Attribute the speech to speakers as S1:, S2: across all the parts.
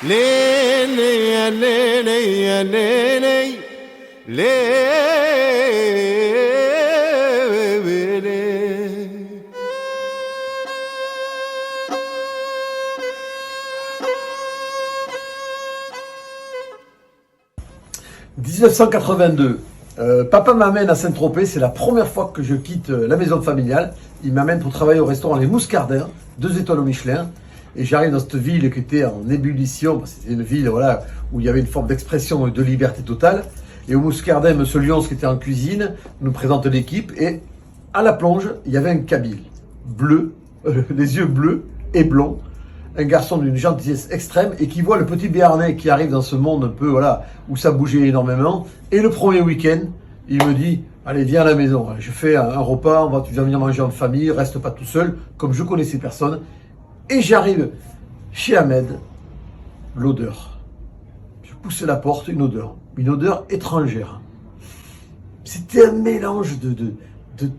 S1: ليلي ليلي ليلي ليلي
S2: 1982. Papa m'amène à Saint-Tropez, c'est la première fois que je quitte la maison familiale. Il m'amène pour travailler au restaurant Les Mouscardins, 2 étoiles au Michelin. Et j'arrive dans cette ville qui était en ébullition. C'était une ville voilà, où il y avait une forme d'expression de liberté totale. Et au Mouscardin, M. Lyons, qui était en cuisine, nous présente l'équipe. Et à la plonge, il y avait un Kabyle, bleu, les yeux bleus et blonds. Un garçon d'une gentillesse extrême et qui voit le petit Béarnais qui arrive dans ce monde un peu voilà où ça bougeait énormément. Et le premier week-end, il me dit allez viens à la maison, je fais un repas, tu vas venir manger en famille, reste pas tout seul, comme je connaissais personne. Et j'arrive chez Ahmed, l'odeur. Je pousse la porte, une odeur étrangère. C'était un mélange de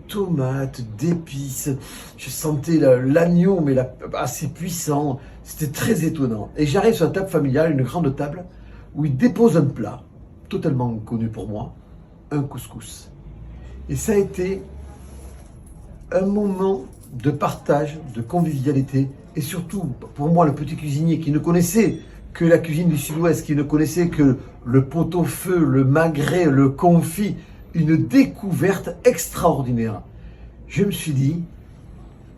S2: tomates, d'épices. Je sentais l'agneau, mais assez puissant. C'était très étonnant. Et j'arrive sur la table familiale, une grande table, où il dépose un plat, totalement connu pour moi, un couscous. Et ça a été un moment de partage, de convivialité, et surtout, pour moi, le petit cuisinier qui ne connaissait que la cuisine du Sud-Ouest, qui ne connaissait que le pot-au-feu, le magret, le confit, une découverte extraordinaire. Je me suis dit,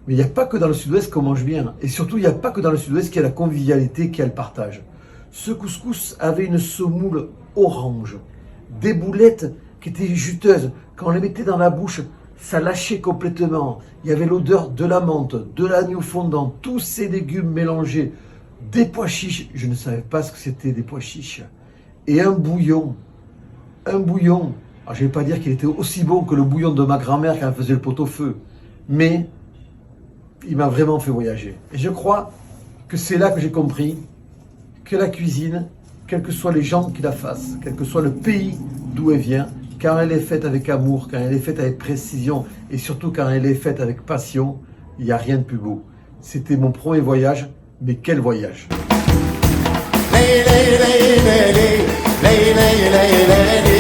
S2: mais il n'y a pas que dans le Sud-Ouest qu'on mange bien. Et surtout, il n'y a pas que dans le Sud-Ouest qu'il y a la convivialité, qu'il y a le partage. Ce couscous avait une semoule orange, des boulettes qui étaient juteuses. Quand on les mettait dans la bouche, ça lâchait complètement. Il y avait l'odeur de la menthe, de l'agneau fondant, tous ces légumes mélangés, des pois chiches. Je ne savais pas ce que c'était des pois chiches. Et un bouillon. Alors, je ne vais pas dire qu'il était aussi bon que le bouillon de ma grand-mère quand elle faisait le pot-au-feu, mais il m'a vraiment fait voyager. Et je crois que c'est là que j'ai compris que la cuisine, quels que soient les gens qui la fassent, quel que soit le pays d'où elle vient, quand elle est faite avec amour, quand elle est faite avec précision, et surtout quand elle est faite avec passion, il n'y a rien de plus beau. C'était mon premier voyage, mais quel voyage!
S1: ليلي ليلي ليلي ليلي